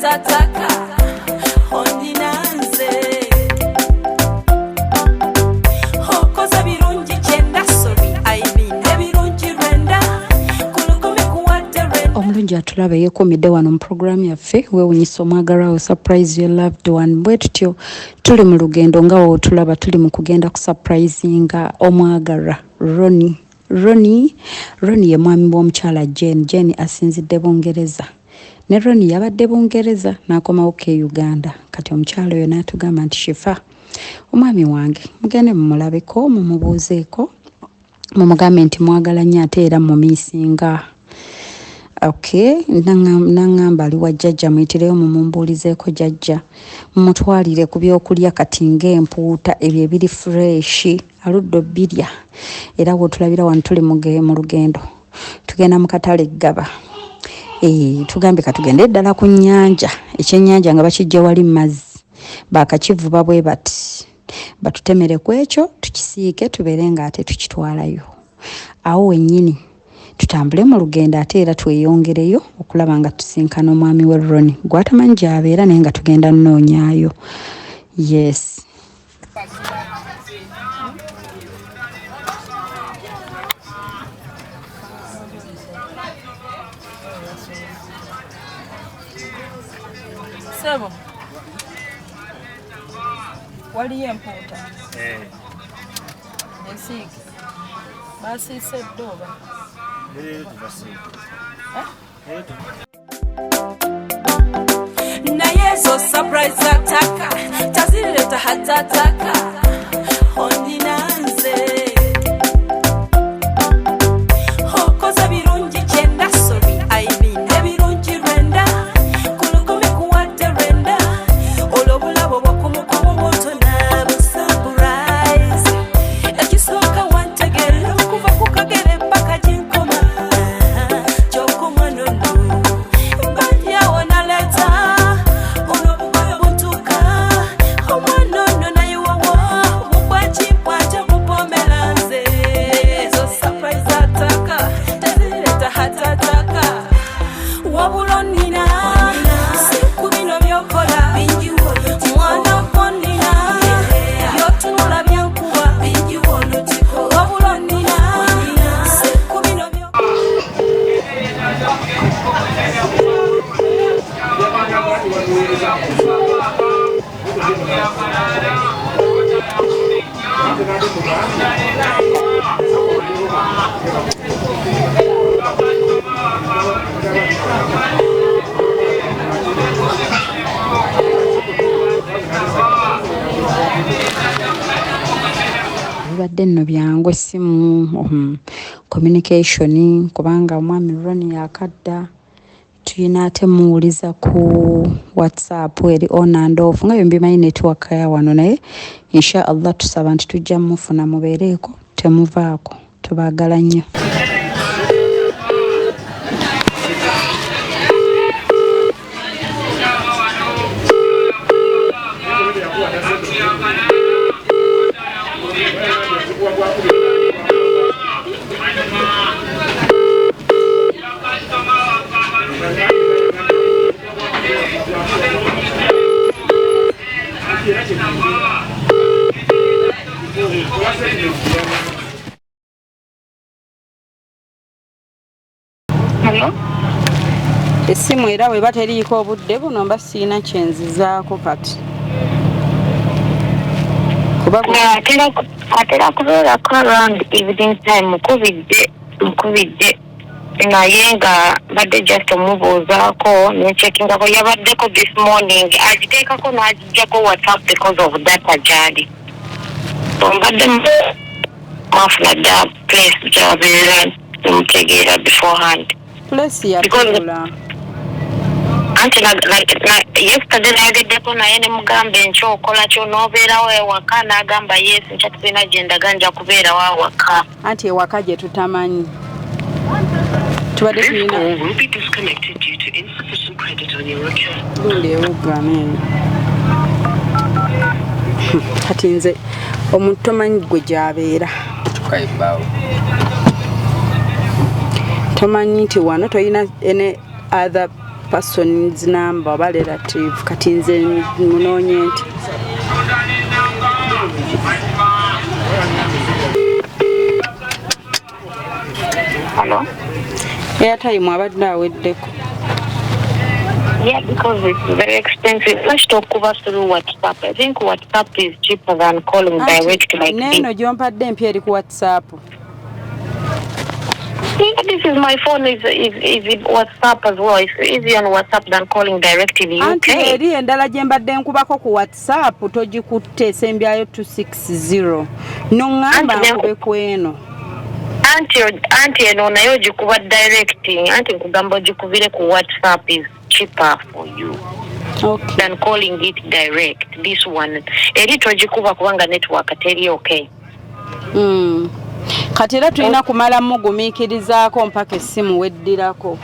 hatataka ondinanze hokoza birungi kyenda sobi aibine birungi rwenda kulukumi kuwadde rwenda omulungi atulaba yeekumidde wano mu programu yaffe weewunyisa omwagalwawo surprise your loved one bwe tutyo tuli mu lugendo nga wootulaba tuli mu kugenda ku surprisinga omwagalwa Ronnie ye mwami w'omukyala Jane asinzidde Bungereza ne Ronnie yabadde Bungereza n'akomawo E Uganda kati omukyala oyo n'atugamba nti shifa omwami wange mugende mumulabeko mumubuuzeeko mumugambe nti mwagala nnyo ate era mumiisinga okay nangamba ali wa jjajja muyitireyo mumumbuulizeeko jjajja mumutwalire ku byokulya kati ng'empuuta ebyo ebiri fresh aludde birya era wotulabira wano tuli mu lugendo tugenda mu katale Gaba tugambe katugende ddala ku nnyanja ekyennyanja nga bakijja wali mazzi bakakivuba bwe bati batutemere ku ekyo tukisiike tubeere nga ate tukitwalayo awo wennyini tutambule mu lugendo ate era tweyongereyo okulaba nga tusinkana omwami we Ronnie gwatamanyi gy'abeera naye nga tugenda nnoonyaayo yes Sebo waliyo empuuta ensiike basiise eddoba naye zo surprise ataka tazileta hatataka ondinanze hokoza birungi kyenda sobi aibine birungi rwenda kulukumi kuwadde rwenda olw'obulabo bw'okumukomo bw'otona busurprise ekisooka wantegera okuva ku kagere mpaka ginkoma gy'okumwanono mbadyawo naleta olw'obugoyo butuuka omwanono naye wawo mubwakimpwate mupomeranze ezo surprise ataka tezireta hatataka wabula nnina si ku bino by'okola mwana gwonnina by'otunula byankuba wabula nnina si ku bino bibadde nno byangu essimu communication kubanga omwami Ronnie yakadda tuyina ate muwuliza ku WhatsApp eri on and off nga mbimanyi network ya wano naye insha Allah tusaba nti tujja mufuna mubeereeko temuvaako tubaagala nnyo Hello? Essimu era we bateriiko obudde buno mba siina kyenzizaako kati atera kubeerako around evening time mukubidde naye nga badde just omubuuzaako nenchekingako yabaddeko this morning agiteekako n'agijjako WhatsApp because of data gyali so mbadde mwafuna dda place gyabeera nemutegeera beforehand place yakula anti yesterday nayageddeko naye ne mugamba enkyokola kyo n'obeerawo ewaka n'agamba yes nkya tulina gye ndaga nja kubeerawo awaka anti ewaka gye tutamanyi tubadde tulina lundi ewuggana kati nze omuntu tomanyi gwe gy'abeera tomanyi nti wano toyina ene other person's number oba relative kati nze munoonye nti Hello? airtime abadde aweddeko. Yeah, because it's very expensive. Let's talk about through WhatsApp. I think WhatsApp is cheaper than calling direct like this. Neno gyompadde empya eri ku WhatsApp. Yeah, this is my phone. Is WhatsApp as well. It's easier on WhatsApp than calling direct in the UK. Anti eri endala gye mbadde nkubako ku WhatsApp togikutte esembyayo 260. Nongamba nkube kweno. Anti eno nayo gikuba directing. Anti nkugamba gikubire ku WhatsApp is cheaper for you. Okay. Than calling it direct. This one. Eri togikuba kubanga network teri okay. Kati era tulina kumala mugumiikirizaako mpaka essimu weddirako.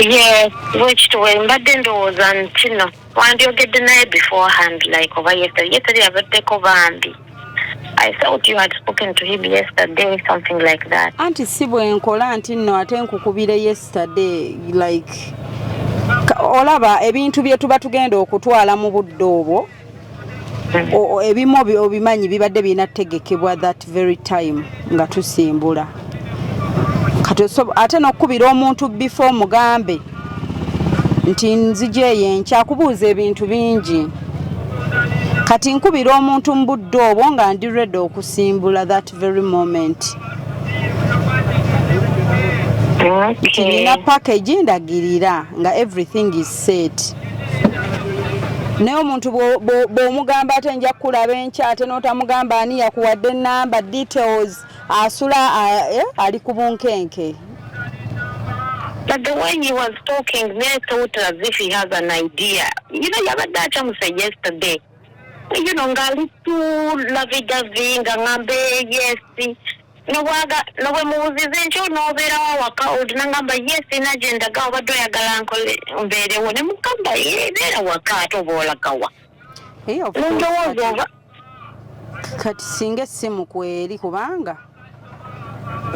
Yes, which to mbadde ndowooza nti no wandyogedde naye beforehand like over yesterday. Yesterday abadde bambi. I thought you had spoken to him yesterday, something like that. Anti si bwe nkola nti nno ate nkukubire yesterday like olaba ebintu bye tuba tugenda okutwala mu budde obwo ebimu obimanyi bibadde bina tegekebwa that very time nga tusimbula kati ate n'okubira omuntu before mugambe nti nzije yenkya kubuuza ebintu bingi kati nkubira omuntu mu budde obwo nga ndi ready okusimbula that very moment. Okay. Nina package ndagirira nga everything is set. Naye omuntu bw'omugamba ate nja kulaba enkya ate n'otamugamba ani yakuwadde number details asula ali ku bunkenke. But the way he was talking, I thought as if he has an idea. You know, yabadde akyamuse yesterday. You know, ngali tu lavidavi nga ngambe yes. No we muzize ncho no vera waka odinangamba yes inagenda ga bado yagala nkole mbere wone mukamba era waka tobola kawa. Eyo kati singa simu kweri kubanga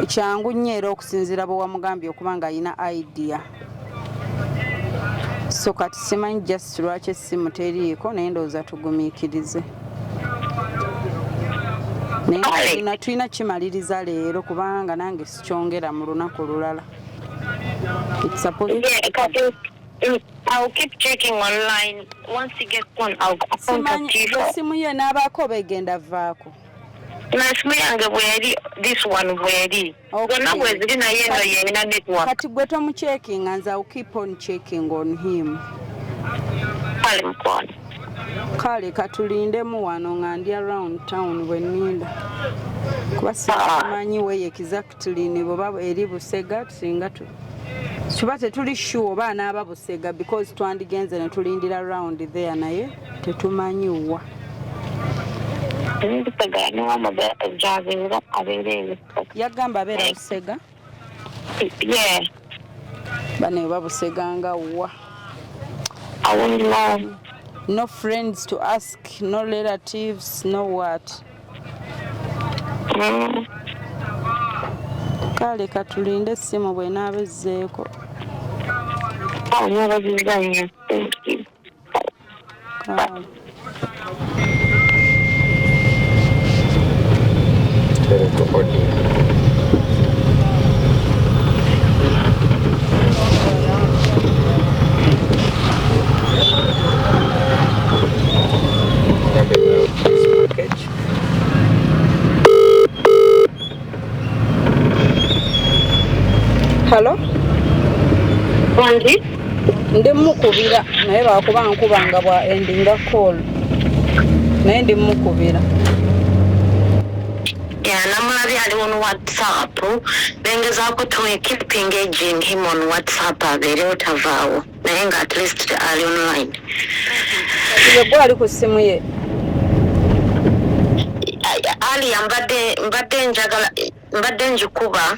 ekyangu nnyero okusinzira bo wamugambye okubanga ayina idea. So kati simanyi just lwaki simu teriiko naye ndowooza tugumiikirize. Naye tulina kimaliriza leero kubanga nange sikyongera mu lunaku lulala. I'll keep checking online. Once you get one, I'll contact you. Simu ye n'abaako begenda vaako. Simu yange bweri, this one bweri. Gonna bweziri na yeno yena network. Kati gwe tomu checking and I'll keep on checking on him. Kale mkwano. Kale katulindemu wano nga ndi around town bwenninda. Kuba simanyi we exactly ni baba eri Busega singa tu. Tuba tetuli sure oba anaaba Busega because twandigenze ne tulindira around there naye tetumanyi wa. Yagamba abeera Busega? Yeah. Bane Busega nga wa. I won't know. No friends to ask, no relatives, no what. Kale katulinde essimu bw'enaaba ezzeeko. Thank you. Hello? Wanji? Ndi mukubira naye bakuba nkubanga bwa endinga call. Naye ndi mukubira. Yeah, namulabye ali on WhatsApp. Bengezaako to keep engaging him on WhatsApp abeere otavaawo. Naye nga at least ali online. Yegwa ali ku simu ye. Ali mbadde njikuba.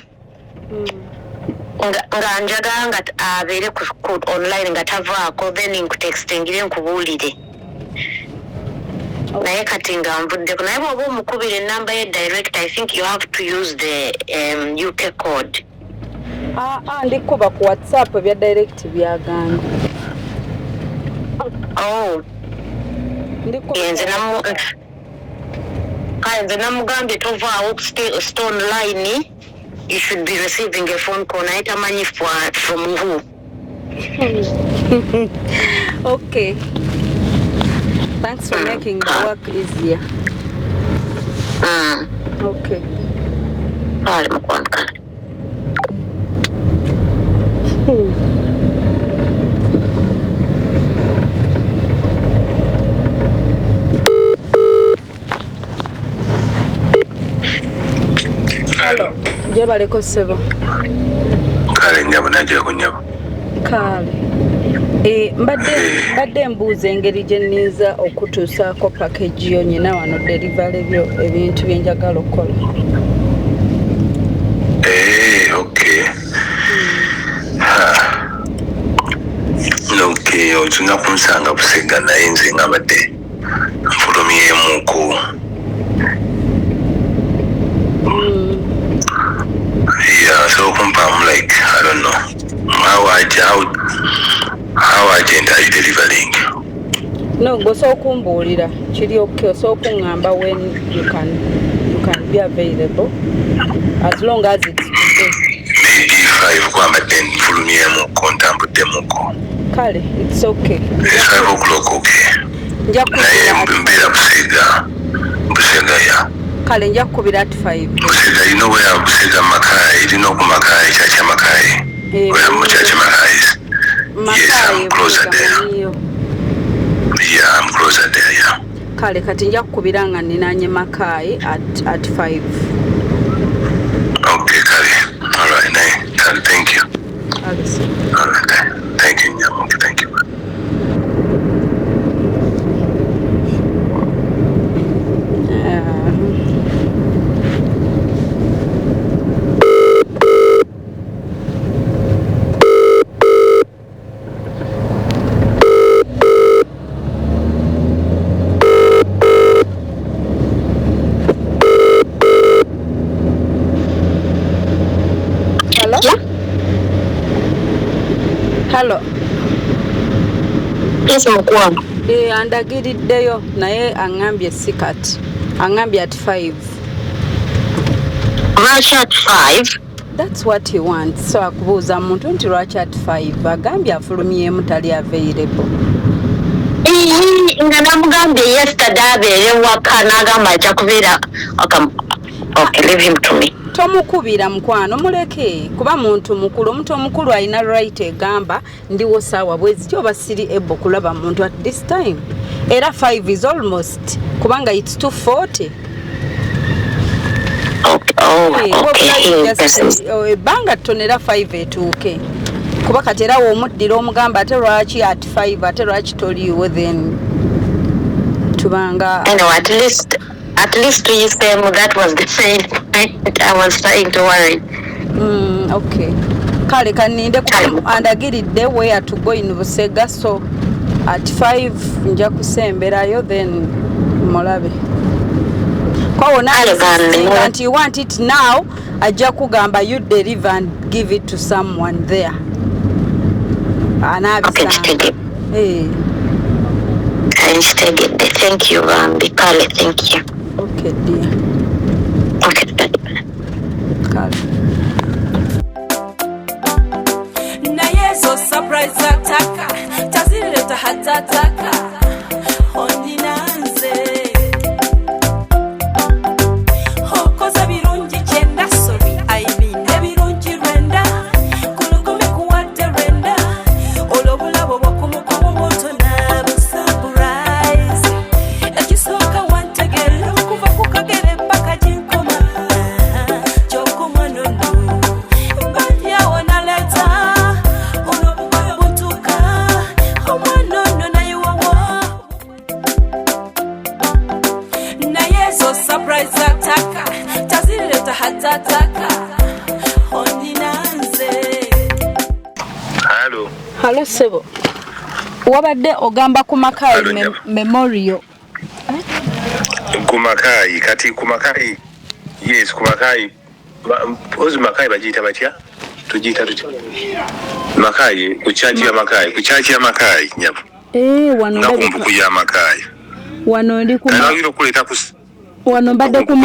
Nga njagala nga abeere ku online nga tavaako then nkutextingire nkubuulire. Naye kati nga nvuddeko naye bw'oba omukubira ennamba ye direct I think you have to use the UK code. ndikuba ku WhatsApp bya direct byagambye. Oh. Nze namugambye tovaawo stone line. You should be receiving a phone call. Naye tamanyi from who? Okay. Thanks for making the work easier. Okay. Hello. Jebaleko sebo. Kale nyabo najja kunyabo. Kale. Mbadde mbuuza engeri gye nniza okutuusaako package yo nyina wano delivery byo ebintu bye njagala okukola. Okay. Okay, ojja kunsanga Busega naye nze ngabadde nfulumyemuuko. Yeah, so I'm like, I don't know. How urgent are you delivering? No, go so kumbuulira. Kiri okay, so kungamba when you can be available. As long as it's today. Maybe 5 kwamba 10 fulumyemuuko ntambuddemukko. Kale, it's okay. It's 5 o'clock, okay. Naye mbeera Busega ya. Kale nja kukubira at 5. Busega, you know where Busega Makai, you know Makai, Chacha Makai. Where Chacha Makai is. Yes, I'm closer there. Yeah, I'm closer there, yeah. Kale kati nja kukubira nga ninanye Makai at 5. Okay, Kale. All right, Kale, thank you. All right, thank you, okay, thank you. Hello. Yes, mukwa. Andagiriddeyo naye angambye sikati. Angambye at 5. Rush at 5? That's what he wants. So akubuuza muntu nti lwaki at 5. Agambye afulumyemu tali available. Nga namugambye yesterday abeere waka n'agamba ajja kubeera. Okay, leave him to me. Tomukubira mukwano muleke kuba muntu mukulu omuntu omukulu alina right egamba ndiwo saawa bwezi kyoba siri ebo kulaba muntu at this time era 5 is almost kubanga it's 2:40. Banga tonera 5 etuuke kuba kati era womuddira omugamba ate lwaki at 5 ate lwaki toliiwo then tubanga at least you say that was the same point I was trying to worry. Okay. Kale kaninde andagiridde where to go in Busega, so at 5 nja kusemberayo then mulabe. Kwa and you want it now, ajja kugamba you deliver and give it to someone there. Okay, thank you, Kale, thank you. Okay, dear. Okay, Kale. Na yeso surprise ataka, tazileta hatataka, ondinanze. Hokoza birungi chenda sorry, I mean birungi renda, kulukumi kuwate renda, olobulabo bokumukumu moto na surprise. Ekisoka wantegele kuva kukagere mpaka jinkoma, chokuma nono, bandi yawona leta, olobulabo buntuka, omwanono na yuwawo. Na yeso surprise ataka, tazileta hatataka, ondinanze. Hello sebo. Wabadde ogamba ku Makai memorial. Kumakai, kati Kumakai. Yes, Kumakai. Ozi Makai bajita batya? tujita makai kuchachi ya makai nyapo wano nakumbuku ya makai wano ndi ku kana kuleta wano mbadde ku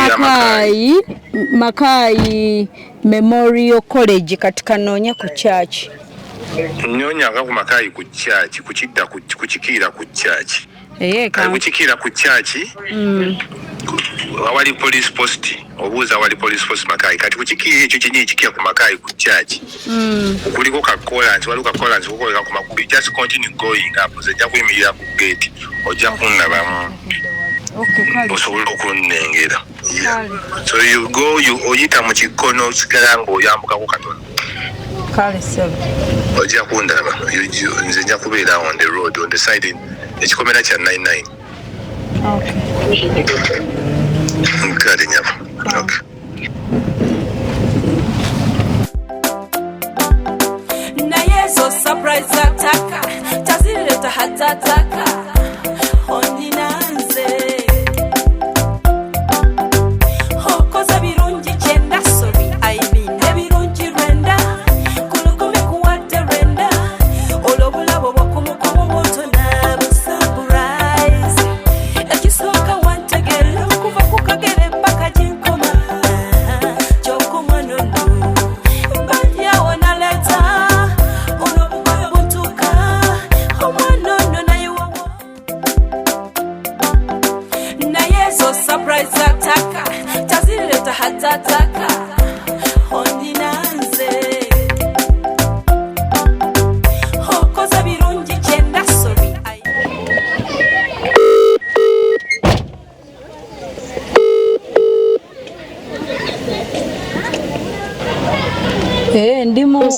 Makai Memorial College katika nonya ku church nyonya nga ku Makai ku church kuchidda kuchikira ku church kali kuchikira ku church awali police post obuuza awali police post Makai kati kuchikira ekyo kinyi kikia ku Makai ku church kuliko kakola nti waluka kola nti ukoleka ku makubi just continue going up zejja kuyimirira ku gate ojja kunnabamu osobola okunnengera so you go oyita mu kikono sigala ng'oyambuka ku katono kale sebo ojja kundaba nze nja kubeera on the road on the side ekikomera kya 99 nkale nyabo naye zo surprise ataka tazileta hatataka ondinanze hokoza birungi kyenda sobi aibine birungi rwenda kulukumi kuwadde rwenda olwobulabo bwakumukomo bwotona busurprise ekisooka wantegera okuva ku kagere mpaka ginkoma kyokumwanono mbadyawo naleta olwobugoyo buntuka omwanono nayewawo naye zo surprise ataka tazileta hatataka ondinanze hokoza birungi kyenda sobi ndimu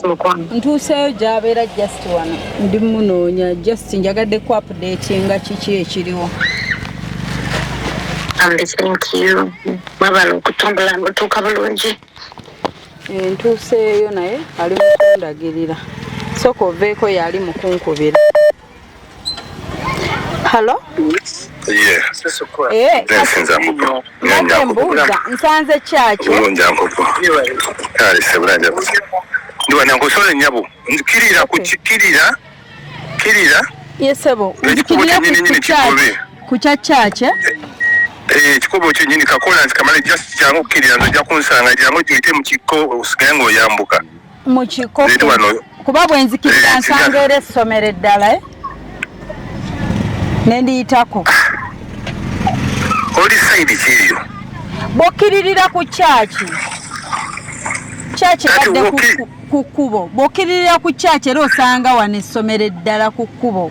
ntuuseyo gy'abeera just wano ndi munoonya just njagadde ku update nga kiki ekiriwo Thank you. Mwabala okutumbula mutuuka bulungi. Ntuuseeyo naye ali mu kundagirira sooka oveeko yali mu kunkubira. Hello? Mbuuza nsanze kyaki kale sebulanja ndiwana nkusole nyabo kirira yesebo nzikirira ku kyaki ekikobo kyenyini kakola nti kamale just kyangu okukirira nzojja kunsanga kyangu giyite mu kiko osigaye ng'oyambuka mu kiko kuba bwe nzikirira nsanga era essomero eddala nendiyitako oli sayidi kiriyo bw'okkiririra ku kyaki badde ku kkubo bw'okkiririra ku kyaki era osanga wano essomero eddala ku kkubo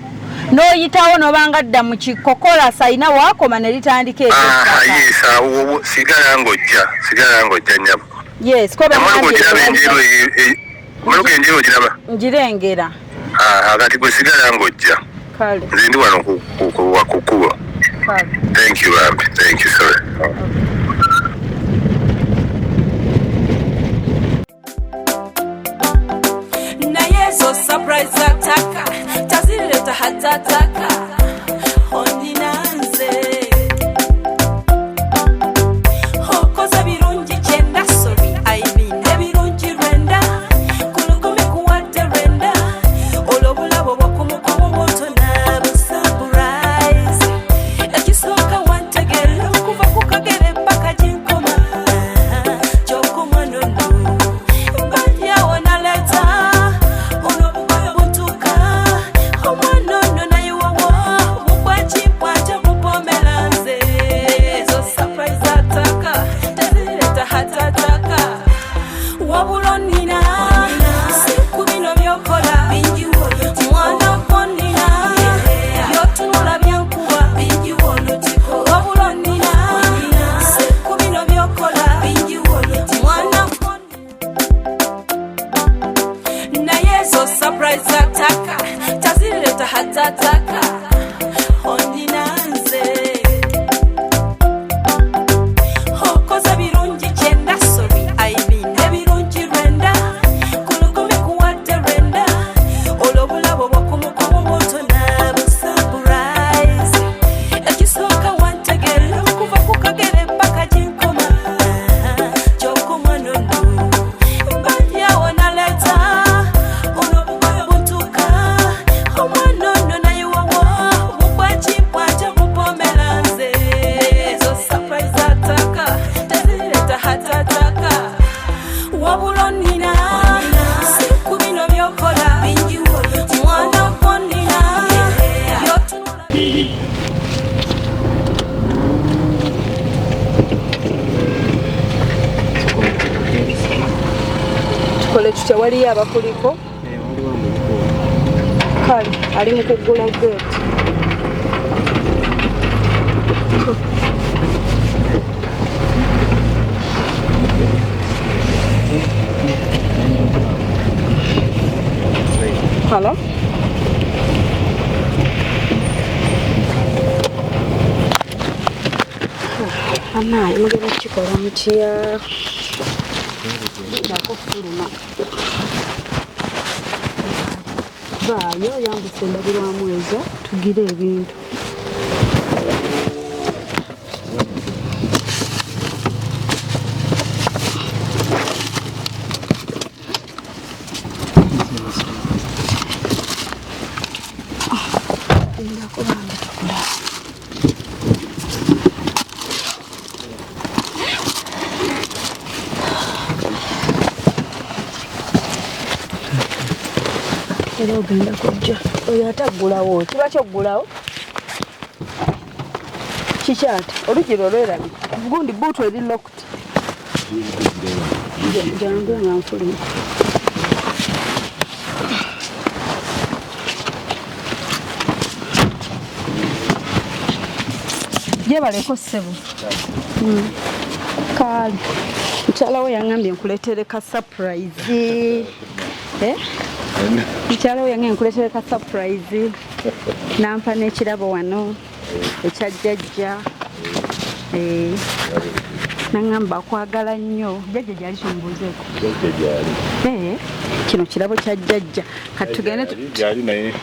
n'oyitawo n'obanga dda mu kikokola sayina waakoma ne litandika sigala ng'ojja nyabo yes enjeru ogiraba njirengera kati gwe sigala ng'ojja nze ndi wano ku kkubo thank you Bambi thank you sorry naye zo surprise ataka tazileta hatataka ondinanze hokoza birungi kyenda sobi aibine birungi rwenda kulukumi kuwadde rwenda olwobulabo bwakumukomo bwotona busurprise ekisooka wantegera okuva ku kagere atataka wabula nina siku bino byokola mwana ko nina kole tutya waliyo abakuliko kale ali mu kuggula gate. Hello? Ana imugera kikola mutya ndako fuluma bayo yambuse ndabirwamu ezo tugire ebintu era ogenda kujja oyo ataggulawo kiba kyoggulawo kikyati olugero olwerabi gundi buutu eri lokuti jangu nga nfuluma gyebaleko ssebo kale mukyalawo yaŋŋambye nkuleetere ka surprise mukyalawo yange nkuleetere ka surprise nampa n'ekirabo wano ekya jjajja naŋŋamba akwagala nnyo jjajja gyali kimubuuzeeko kino kirabo kya jjajja kati tugende gyali naye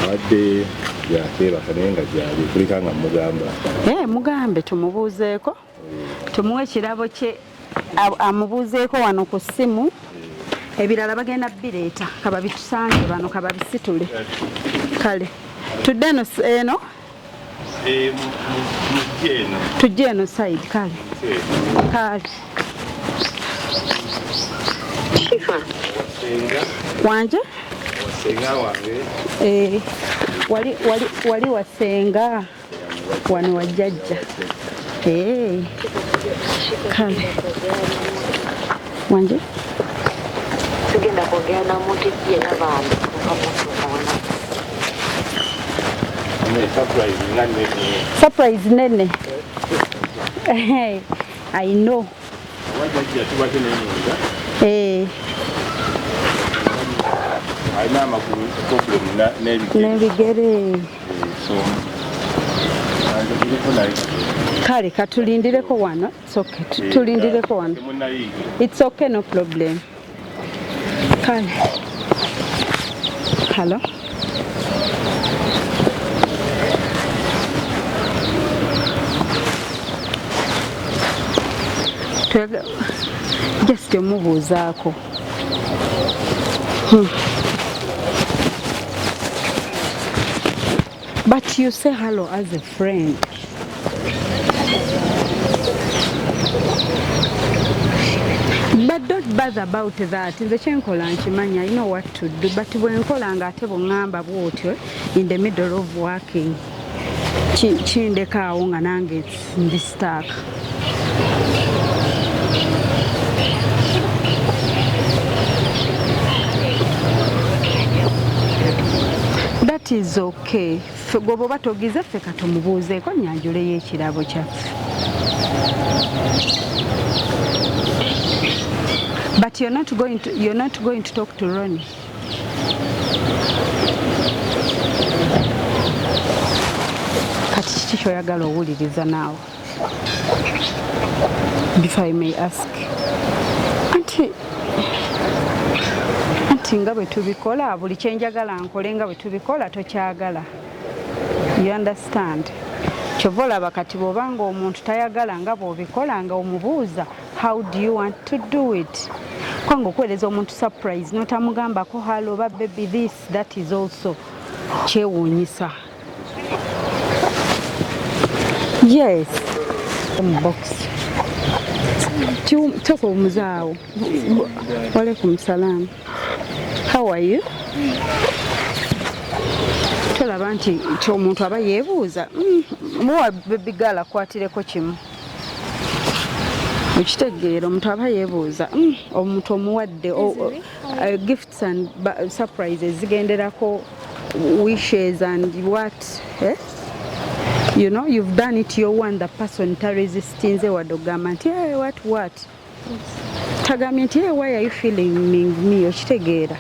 abadde yakeebaka naye nga gyali kulika nga mugamba mugambe tumubuuzeeko tumuwe ekirabo kye amubuuzeeko wano ku ssimu ebirala bagenda bireeta kaba bitusange bano kaba bisitule kale tudde eno tujje eno side kale wanje wali wasenga wano wajjajja kale wanje tugenda kwogera namuntu ye n'abantu surprise nene I know nebigere kale katulindireko wano tulindireko wano it's okay no problem kale hello just omubuuzaako but you say hello as a friend. But don't bother about that. Nze kyenkola nkimanya, I know what to do. But bwenkola nga ate bw'ŋŋamba bw'otyo in the middle of working kindekaawo nga nange ndi stuck. That is okay. Gwe bw'oba togize ffe katumubuuzeeko nnyanjuleyo ekirabo kyaffe. But you're not going to talk to Ronnie. Kati kiki kyoyagala owuliriza naawe? If I may ask. Anti nga bwe tubikola buli kyenjagala nkole nga bwe tubikola tokyagala. You understand? Kyova olaba kati bw'obanga omuntu tayagala nga bw'obikola nga omubuuza how do you want to do it? Kwanga okuweereza omuntu surprise notamugambako hello ba baby this that is also kyewuunyisa. Yes. Box. Toko muzaawo. Walaikum salam. How are you? Tolaba nti omuntu aba yeebuuza. Muwa bigala kwatireko kimu. Ukitegeera omuntu aba yeebuuza. Omuntu omuwadde gifts and surprises zigenderako wishes and what? You know, you've done it, you want the person to resist in the wadogama. Hey, what? Tagami, hey, why are you feeling me? Ochitegeera.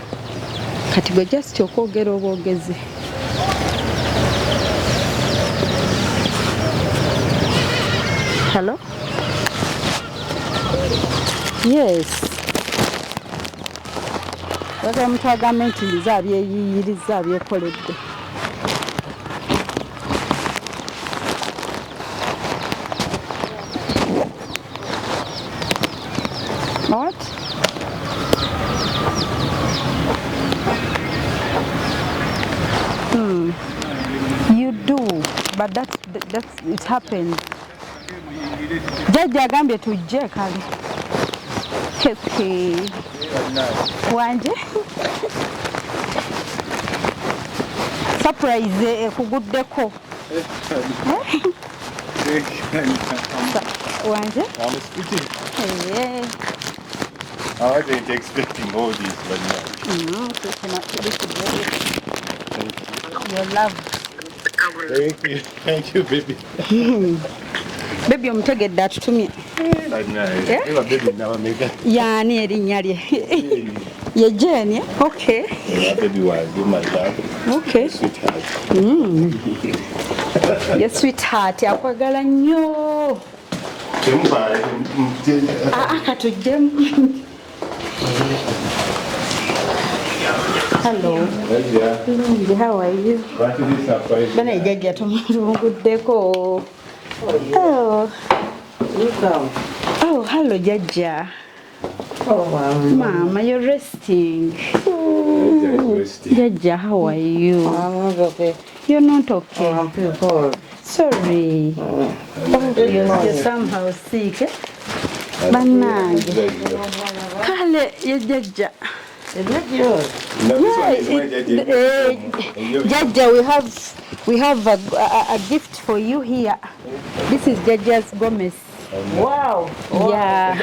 Kati go just okwogera obwogezi. Hello? Yes. Waka mutagamba nti nzabyeyiyiriza byekoledde. What? You do, but that's it happens. Jaji agambye tujje kale. Okay. Wanje? Surprise kuguddeko. Wanje? I'm speaking. Yeah. I wasn't expecting all this, but now. Your love. Thank you, baby. Baby, omutegedde atutumye. Baby now make Yani erinnya lye. Ye Jane, okay. baby was do my love. Okay. Sweetheart. Ye sweetheart akwagala nnyo. Katujjemu. Hello. How are you? Bana ejjajja tumuguddeko. Oh, hello, Jaja. Oh, wow. Mama, you're resting. Jaja, how are you? I'm not okay. You're not okay. I'm too cold. Sorry. You're somehow sick. Banage. Kale, Jaja. Is that yours? Jaja, we have a gift for you here. This is Jaja's Gomez. Wow. Yeah.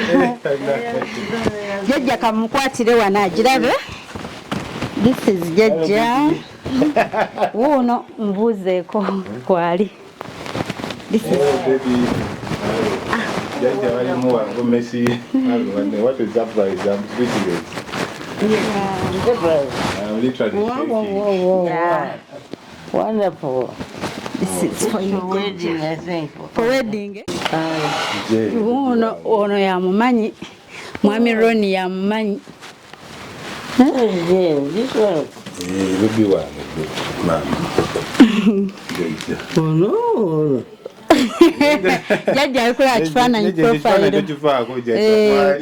Jaja kamukwatire wana agirabe. This is Jaja. Wuno mbuzeeko kwali. This is baby. Jaja wali muwa ngomesi. What is surprise? I'm speechless. Yeah. I'm literally shaking. Whoa. Yeah. Wonderful. This is for you. For wedding, I think. For wedding. Ono yamumanyi. Mwami Ronnie yamumanyi. This one. Baby one, mama. Oh no. Jaja alikola akifaananyi profile.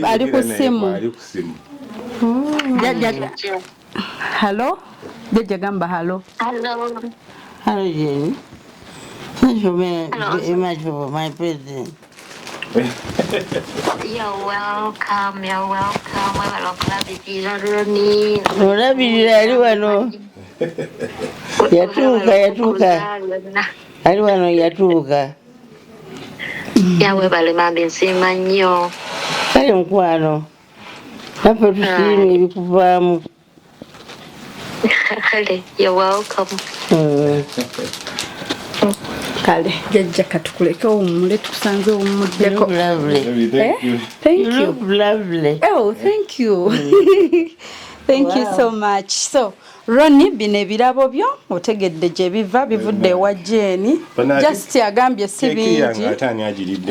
Ali ku simu. Jaja. Hello? Jaja gamba hello. Hello. Hello, Jenny. Thank you very much for my present. You're welcome. Wewe lokulabikira Ronnie. Olabirira ali wano. Yatuuka. Ali wano yatuuka. Yawe bale mambi nsima nnyo. Kale mukwano. Naffe tusiimye ebikuvaamu. You're welcome. Kale Jaja katukuleke omule tukusanze omuddeko. Lovely. Thank you. Thank You you. look lovely. Oh, thank you. Thank you so much. So, Ronnie, bino ebirabo byo otegedde gye biva bivudde ewa Jane. Just agambye si bingi.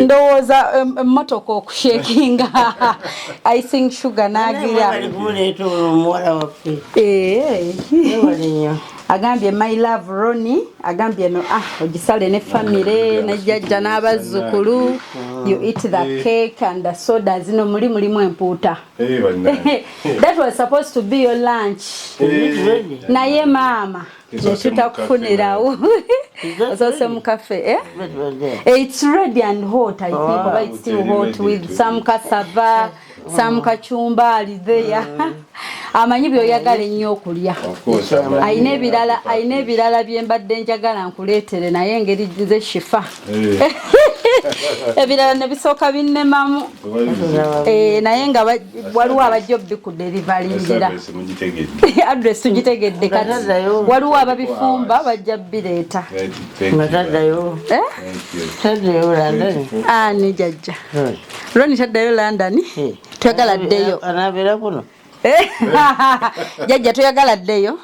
Ndowooza emmotoka okushakinga icing sugar n'agira. Bali kumuleeta omuwala waffe. Agambye my love Ronnie, agambye no ogisale ne family ne Jajja n'abazzukulu You eat the cake and the sodas. No, mulimu emputa. That was supposed to be your lunch. Naye mama. Tutakufunirawo. Also mu cafe, eh? It's ready and hot, I think. But it's still hot with some cassava, some kachumbari there. Amanyi byoyagala ennyo okulya. Ayina ebirala bye mbadde njagala nkuleetere naye engeri ze shifa. Ebirala ne bisooka binnemamu. Naye nga waliwo abajja obbikudelivalimbira. Address tugitegedde kati. Waliwo ababifumba bajja bireeta. Taddayo. Taddayo London. Ani jajja. Ronnie taddayo London. Tuyagala ddeyo. Anabeera kuno. Jajja tuyagala ddeyo.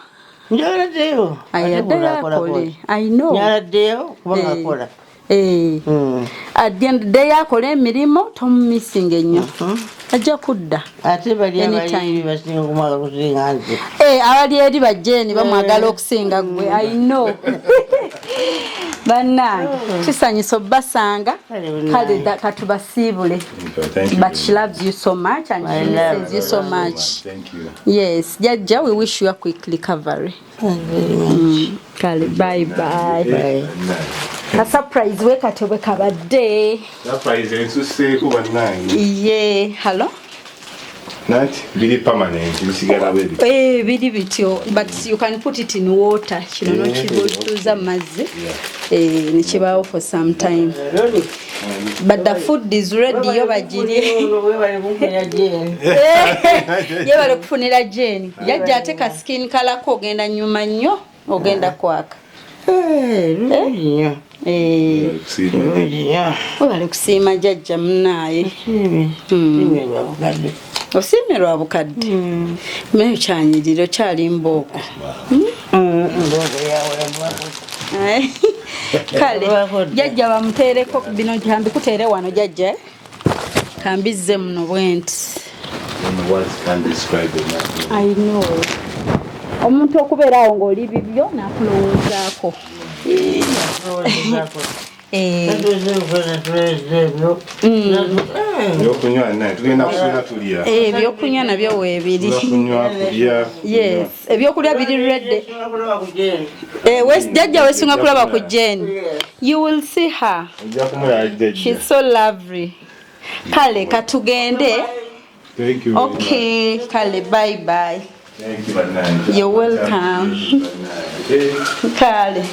Njagala ddeyo. Ayaddeyo. I know. Njagala ddeyo kubanga akola. At the end of the day akola emirimu tomumisinga ennyo. Ajja kudda. Ate bali abali basinga kumwagala okusinga nze. Abali eri bajjeeni bamwagala okusinga gwe. I know. Bannange kisanyusa obbasanga kale katubasiibule. But she loves you so much and she misses you so much. Thank you. Yes, Jajja, we wish you a quick recovery. Thank you very much. Kale bye. A surprise we katebwe kabadde. Surprise kimususeko bannange. Yeah, hello. Not really permanent, bisigala bwe. Bidi bityo, but you can put it in water. Kino kibutuza mazzi. Nikibaawo for some time. But the food is ready yo bagiri. Yebale kufunira Jane. Jajja ateka skin color ko ogenda nyuma nnyo, ogenda kwaka. Webale kusiima jajja munaaye. Osiimirwa abukadde. Meyo kyanyiriro kyali mbooko. Kale jajja bamuteereko bino jambi kuteere wano jajja. Kambizze muno bwenti. I know. Omuntu okubeera awo ng'oli bibyo n'akulowoozaako. Ebyokunywa nabyo weebiri. Yes, ebyokulya biri redde. Jajja weesunga kulaba ku Jane. You will see her. She's so lovely. Kale katugende. Thank you. Okay, Kale, bye. Thank you. You're welcome. Kale.